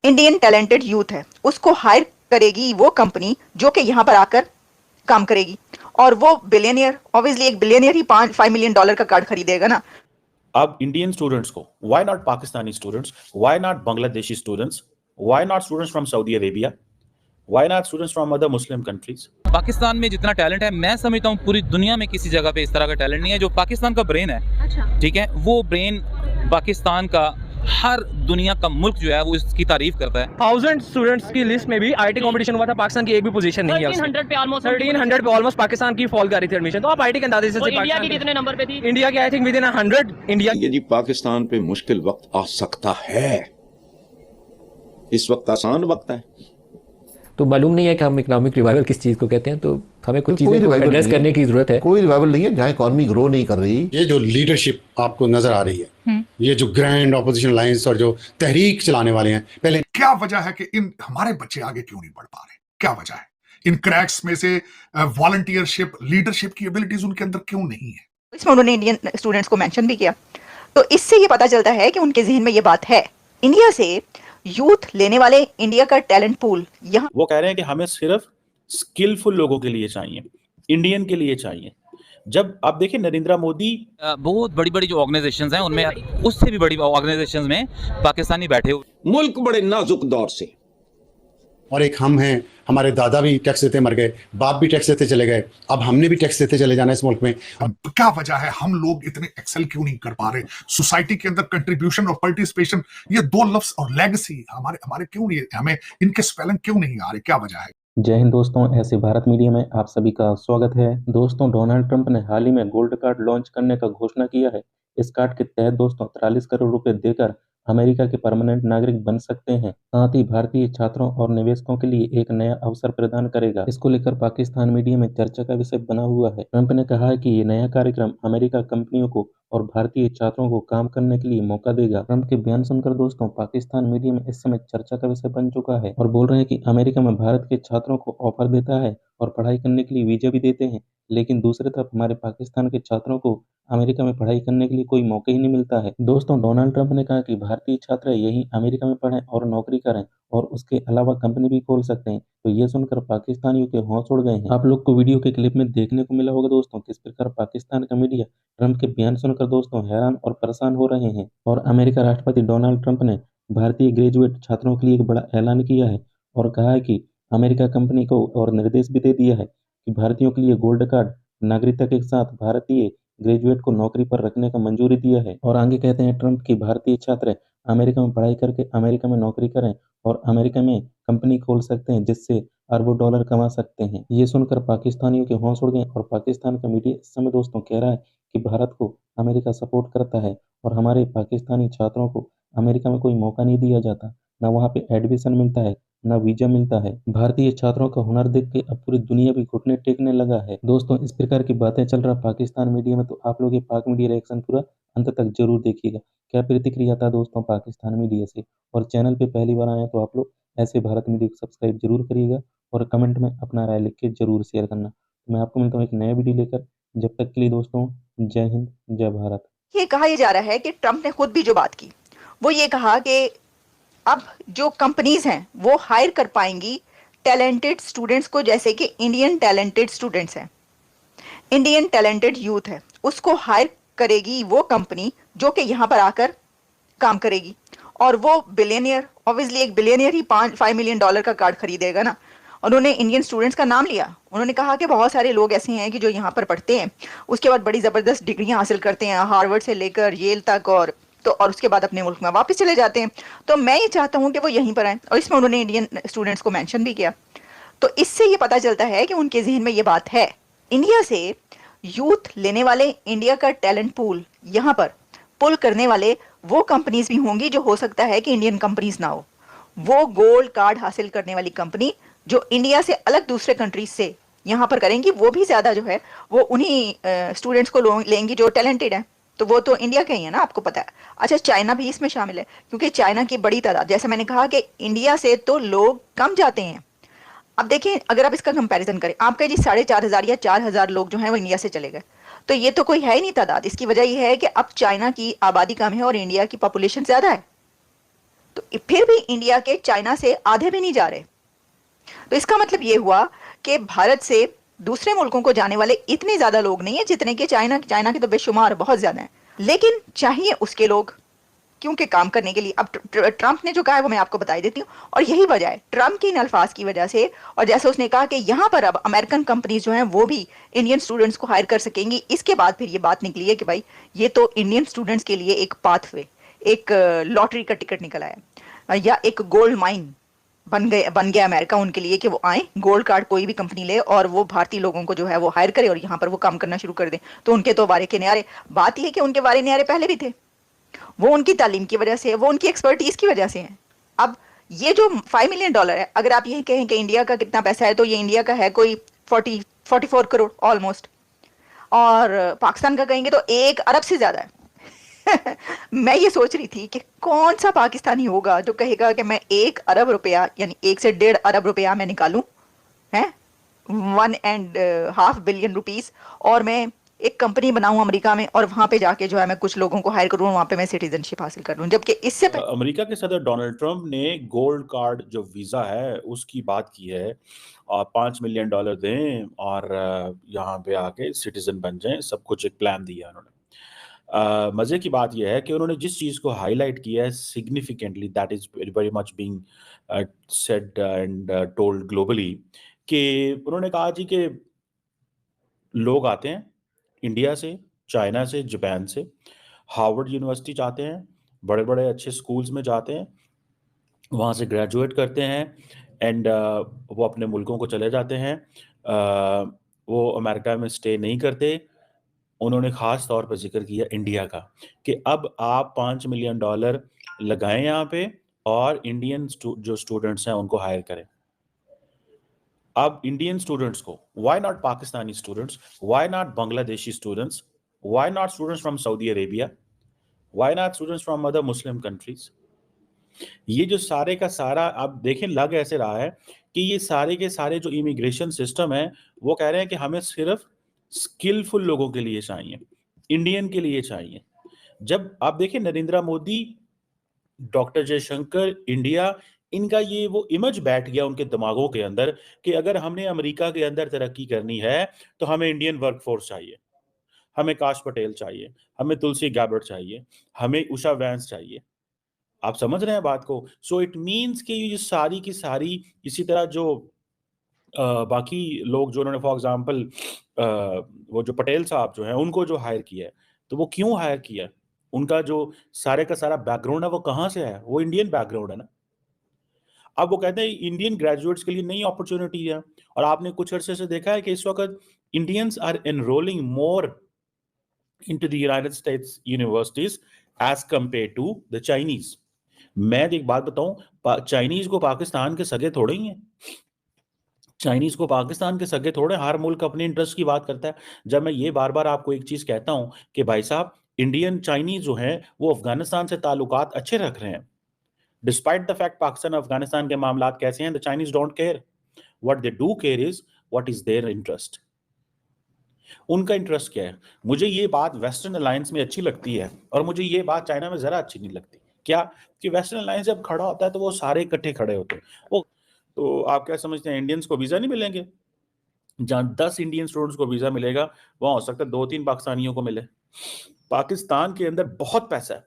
Indian talented youth है उसको higher करेगी वो कंपनी जो कि यहाँ पर आकर काम करेगी, और वो बिलियनियर, ऑब्वियसली एक बिलियनियर ही $5 मिलियन का कार्ड खरीदेगा ना। अब इंडियन स्टूडेंट्स को, why not Pakistani students, why not Bangladeshi students, why not students from Saudi Arabia, why not students from other Muslim countries. Pakistan में जितना टैलेंट है, मैं समझता हूँ पूरी दुनिया में किसी जगह पे इस तरह का टैलेंट नहीं है जो पाकिस्तान का ब्रेन है। अच्छा। ठीक है, वो ब्रेन पाकिस्तान का हर दुनिया का मुल्क जो है वो इसकी तारीफ करता है। 1000 स्टूडेंट्स की लिस्ट में भी आईटी कंपटीशन हुआ था, पाकिस्तान की एक भी पोजीशन नहीं है। 1300 पे ऑलमोस्ट पाकिस्तान की फॉल कर रही थी एडमिशन। तो आप आईटी के अंदाजे से इंडिया की कितने नंबर पे थी? इंडिया की I think with in 100 India. यदि पाकिस्तान पे मुश्किल वक्त आ सकता है, इस वक्त आसान वक्त है। तो मालूम नहीं है कि हम इकोनॉमिक रिवाइवल किस चीज को कहते हैं, तो हमें कुछ चीजें एड्रेस करने की जरूरत है। कोई रिवाइवल नहीं है जहाँ इकोनॉमी ग्रो नहीं कर रही। ये जो लीडरशिप आपको नजर आ रही है, ये जो ग्रैंड ऑपोजिशन लाइंस और जो तहरीक चलाने वाले हैं, पहले क्या वजह है कि इन हमारे बच्चे आगे क्यों नहीं बढ़ पा रहे? क्या वजह है? इन क्रैक्स में से वॉलंटियरशिप, लीडरशिप की एबिलिटीज उनके अंदर क्यों नहीं है? इसमें उन्होंने इंडियन स्टूडेंट्स को मेंशन भी किया, तो इससे ये पता चलता है कि उनके जहन में ये बात है। इंडिया से यूथ लेने वाले इंडिया का टैलेंट पूल, यहाँ वो कह रहे हैं कि हमें सिर्फ स्किलफुल लोगों के लिए चाहिए, इंडियन के लिए चाहिए। जब आप देखिए नरेंद्र मोदी, बहुत बड़ी बड़ी जो ऑर्गेनाइजेशंस हैं उनमें, उससे भी बड़ी ऑर्गेनाइजेशंस में पाकिस्तानी बैठे हुए। मुल्क बड़े नाजुक दौर से, और एक हम हैं, हमारे दादा भी टैक्स देते मर गए, बाप भी टैक्स देते चले गए, अब हमने भी टैक्स देते चले जाना इस मुल्क में। क्या वजह है? हम लोग इतने एक्सेल क्यों नहीं कर पा रहे? सोसाइटी के अंदर कंट्रीब्यूशन और पार्टिसिपेशन, ये दो लफ्ज, और लेगेसी हमारे क्यों नहीं, हमें इनके स्पेलिंग क्यों नहीं आ रहे? क्या वजह है? जय हिंद दोस्तों, ऐसे भारत मीडिया में आप सभी का स्वागत है। दोस्तों, डोनाल्ड ट्रंप ने हाल ही में गोल्ड कार्ड लॉन्च करने का घोषणा किया है। इस कार्ड के तहत दोस्तों 43 करोड़ रुपए देकर अमेरिका के परमानेंट नागरिक बन सकते हैं। साथ ही भारतीय छात्रों और निवेशकों के लिए एक नया अवसर प्रदान करेगा। इसको लेकर पाकिस्तान मीडिया में चर्चा का विषय बना हुआ है। ट्रंप ने कहा है कि ये नया कार्यक्रम अमेरिका कंपनियों को और भारतीय छात्रों को काम करने के लिए मौका देगा। ट्रंप के बयान सुनकर दोस्तों पाकिस्तान मीडिया में इस समय चर्चा का विषय बन चुका है और बोल रहे हैं कि अमेरिका में भारत के छात्रों को ऑफर देता है और पढ़ाई करने के लिए वीजा भी देते हैं, लेकिन दूसरी तरफ हमारे पाकिस्तान के छात्रों को अमेरिका में पढ़ाई करने के लिए कोई मौका ही नहीं मिलता है। दोस्तों, डोनाल्ड ट्रंप ने कहा कि भारतीय छात्र यहीं अमेरिका में पढ़ें और नौकरी करें और उसके अलावा कंपनी भी खोल सकते हैं। तो ये सुनकर पाकिस्तानियों के होश उड़ गए हैं। आप लोग को वीडियो के क्लिप में देखने को मिला होगा दोस्तों किस प्रकार पाकिस्तान का मीडिया ट्रंप के बयान सुनकर दोस्तों हैरान और परेशान हो रहे हैं। और अमेरिका राष्ट्रपति डोनाल्ड ट्रंप ने भारतीय ग्रेजुएट छात्रों के लिए एक बड़ा ऐलान किया है और कहा है कि अमेरिका कंपनी को और निर्देश भी दे दिया है कि भारतीयों के लिए गोल्ड कार्ड नागरिकता के साथ भारतीय ग्रेजुएट को नौकरी पर रखने का मंजूरी दिया है। और आगे कहते हैं ट्रंप की भारतीय छात्र अमेरिका में पढ़ाई करके अमेरिका में नौकरी करें और अमेरिका में कंपनी खोल सकते हैं जिससे अरबों डॉलर कमा सकते हैं। ये सुनकर पाकिस्तानियों के होश उड़ गए और पाकिस्तान का मीडिया इस समय दोस्तों कह रहा है कि भारत को अमेरिका सपोर्ट करता है और हमारे पाकिस्तानी छात्रों को अमेरिका में कोई मौका नहीं दिया जाता, न वहाँ पे एडमिशन मिलता है, न वीजा मिलता है। भारतीय छात्रों का हुनर देख के अब पूरी दुनिया भी घुटने टेकने लगा है। दोस्तों, इस प्रकार की बातें चल रहा पाकिस्तान मीडिया में, तो आप लोग ये पाक मीडिया रिएक्शन पूरा अंत तक जरूर देखिएगा। क्या प्रतिक्रिया था दोस्तों पाकिस्तान मीडिया से, और चैनल पे पहली बार आए तो आप लोग ऐसे भारत मीडिया को सब्सक्राइब जरूर करिएगा और कमेंट में अपना राय लिख के जरूर शेयर करना। तो मैं आपको मिलता हूँ एक नया वीडियो लेकर। जब तक के लिए दोस्तों, जय हिंद, जय भारत। ये कहा जा रहा है कि ट्रंप ने खुद भी जो बात की वो ये कहा कि अब जो कंपनीज हैं वो हायर कर पाएंगी टैलेंटेड स्टूडेंट्स को, जैसे कि इंडियन टैलेंटेड स्टूडेंट्स हैं, इंडियन टैलेंटेड यूथ है उसको हायर करेगी वो कंपनी जो कि यहाँ पर आकर काम करेगी, और वो बिलियनियर, ऑब्वियसली एक बिलियनियर ही $5 मिलियन का कार्ड खरीदेगा ना। उन्होंने इंडियन स्टूडेंट्स का नाम लिया, उन्होंने कहा कि बहुत सारे लोग ऐसे हैं कि जो यहाँ पर पढ़ते हैं, उसके बाद बड़ी ज़बरदस्त डिग्रियाँ हासिल करते हैं, हार्वर्ड से लेकर येल तक, और उसके बाद अपने मुल्क में वापस चले जाते हैं। तो मैं ये चाहता हूँ कि वो यहीं पर आए, और इसमें उन्होंने इंडियन स्टूडेंट्स को मेंशन भी किया। तो इससे ये पता चलता है कि उनके जहन में ये बात है। इंडिया से यूथ लेने वाले इंडिया का टैलेंट पूल यहाँ पर पुल करने वाले वो कंपनीज भी होंगी जो हो सकता है कि इंडियन कंपनीज ना हो। वो गोल्ड कार्ड हासिल करने वाली कंपनी जो इंडिया से अलग दूसरे कंट्रीज से यहाँ पर करेंगी, वो भी ज़्यादा जो है वो उन्हीं स्टूडेंट्स को लेंगी जो टैलेंटेड हैं। तो वो तो इंडिया के ही है ना, आपको पता है। अच्छा, चाइना भी इसमें शामिल है, क्योंकि चाइना की बड़ी तादाद, जैसे मैंने कहा कि इंडिया से तो लोग कम जाते हैं। अब देखिए, अगर आप इसका कंपैरिजन करें, आप कहें जी 4500 या 4000 लोग जो हैं वो इंडिया से चले गए, तो ये तो कोई है ही नहीं तादाद। इसकी वजह यह है कि अब चाइना की आबादी कम है और इंडिया की पॉपुलेशन ज़्यादा है। तो फिर भी इंडिया के चाइना से आधे भी नहीं जा रहे। तो इसका मतलब ये हुआ कि भारत से दूसरे मुल्कों को जाने वाले इतने ज्यादा लोग नहीं है जितने कि चाइना के तो बेशुमार बहुत ज्यादा है। लेकिन चाहिए उसके लोग, क्योंकि काम करने के लिए। अब ट्रंप ने जो कहा है वो मैं आपको बता देती हूँ, और यही वजह है ट्रंप के इन अल्फाज की वजह से। और जैसे उसने कहा कि यहाँ पर अब अमेरिकन कंपनीज जो हैं वो भी इंडियन स्टूडेंट्स को हायर कर सकेंगी, इसके बाद फिर ये बात निकली है कि भाई ये तो इंडियन स्टूडेंट्स के लिए एक पाथवे, एक लॉटरी का टिकट निकला है, या एक गोल्ड माइन बन गया अमेरिका उनके लिए कि वो आए, गोल्ड कार्ड कोई भी कंपनी ले और वो भारतीय लोगों को जो है वो हायर करे और यहाँ पर वो काम करना शुरू कर दे। तो उनके तो वारे के न्यारे। बात यह है कि उनके वारे न्यारे पहले भी थे, वो उनकी तालीम की वजह से, वो उनकी एक्सपर्टीज की वजह से है। अब ये जो $5 मिलियन है, अगर आप यही कहें कि इंडिया का कितना पैसा है, तो ये इंडिया का है कोई 44 करोड़ ऑलमोस्ट, और पाकिस्तान का कहेंगे तो 1 अरब से ज्यादा है। मैं ये सोच रही थी कि कौन सा पाकिस्तानी होगा जो कहेगा कि मैं 1 अरब रुपया, यानी 1 से 1.5 अरब रुपया मैं निकालूं, हैं 1.5 बिलियन रुपीस, और मैं एक कंपनी बनाऊं अमेरिका में और वहां पे जाके जो है मैं कुछ लोगों को हायर करूं, वहां पे मैं सिटीजनशिप हासिल कर लूं। जबकि इससे अमेरिका के सदर डोनाल्ड ट्रंप ने गोल्ड कार्ड जो वीजा है उसकी बात की है, और $5 मिलियन दें और यहाँ पे आके सिटीजन बन जाएं, सब कुछ एक प्लान दिया उन्होंने। मजे की बात यह है कि उन्होंने जिस चीज को हाईलाइट किया है significantly, that is very much being said and told globally, कि उन्होंने कहा जी कि लोग आते हैं इंडिया से, चाइना से, जापान से, हार्वर्ड यूनिवर्सिटी जाते हैं, बड़े बड़े अच्छे स्कूल्स में जाते हैं, वहाँ से ग्रेजुएट करते हैं एंड वो अपने मुल्कों को चले जाते हैं। वो अमेरिका में स्टे नहीं करते। उन्होंने ख़ास तौर पर जिक्र किया इंडिया का कि अब आप $5 मिलियन लगाएं यहाँ पे और इंडियन जो स्टूडेंट्स हैं उनको हायर करें। अब इंडियन स्टूडेंट्स को, why not Pakistani students, why not Bangladeshi students, why not students from Saudi Arabia, why not students from other Muslim countries. ये जो सारे का सारा आप देखें लग ऐसे रहा है कि ये सारे के सारे जो इमिग्रेशन सिस्टम है वो कह रहे हैं कि हमें सिर्फ स्किलफुल लोगों के लिए चाहिए, इंडियन के लिए चाहिए। जब आप देखें नरेंद्र मोदी, डॉक्टर जयशंकर, इंडिया, इनका ये वो इमेज बैठ गया उनके दिमागों के अंदर कि अगर हमने अमेरिका के अंदर तरक्की करनी है तो हमें इंडियन वर्कफोर्स चाहिए, हमें काश पटेल चाहिए, हमें तुलसी गैबर्ट चाहिए, हमें उषा वैंस चाहिए। आप समझ रहे हैं बात को? सो इट मीन्स कि ये सारी की सारी, इसी तरह जो बाकी लोग जो उन्होंने फॉर एग्जांपल वो जो पटेल साहब जो हैं उनको जो हायर किया है, तो वो क्यों हायर किया है? उनका जो सारे का सारा बैकग्राउंड है वो कहाँ से है? वो इंडियन बैकग्राउंड है ना। अब वो कहते हैं इंडियन ग्रेजुएट्स के लिए नई अपॉर्चुनिटी है, और आपने कुछ अरसे से देखा है कि इस वक्त Indians are enrolling more into the United States universities as compared to the Chinese। मैं एक बात बताऊं, चाइनीज को पाकिस्तान के सगे थोड़े ही हैं, चाइनीज को पाकिस्तान के सगे थोड़े। हर मुल्क अपने इंटरेस्ट की बात करता है। जब मैं ये बार बार आपको एक चीज कहता हूं कि भाई साहब इंडियन चाइनीज जो हैं वो अफगानिस्तान से ताल्लुकात अच्छे रख रहे हैं, despite the fact Pakistan Afghanistan के मामलात कैसे हैं, the Chinese don't care. What they do care is what is their interest. उनका इंटरेस्ट क्या है? मुझे ये बात वेस्टर्न अलायंस में अच्छी लगती है और मुझे ये बात चाइना में जरा अच्छी नहीं लगती। क्या कि वेस्टर्न अलायंस जब खड़ा होता है तो वो सारे इकट्ठे खड़े होते हैं। वो तो आप क्या समझते हैं इंडियंस को वीजा नहीं मिलेंगे? जहां 10 इंडियन स्टूडेंट्स को वीजा मिलेगा वहां हो सकता है 2-3 पाकिस्तानियों को मिले। पाकिस्तान के अंदर बहुत पैसा है,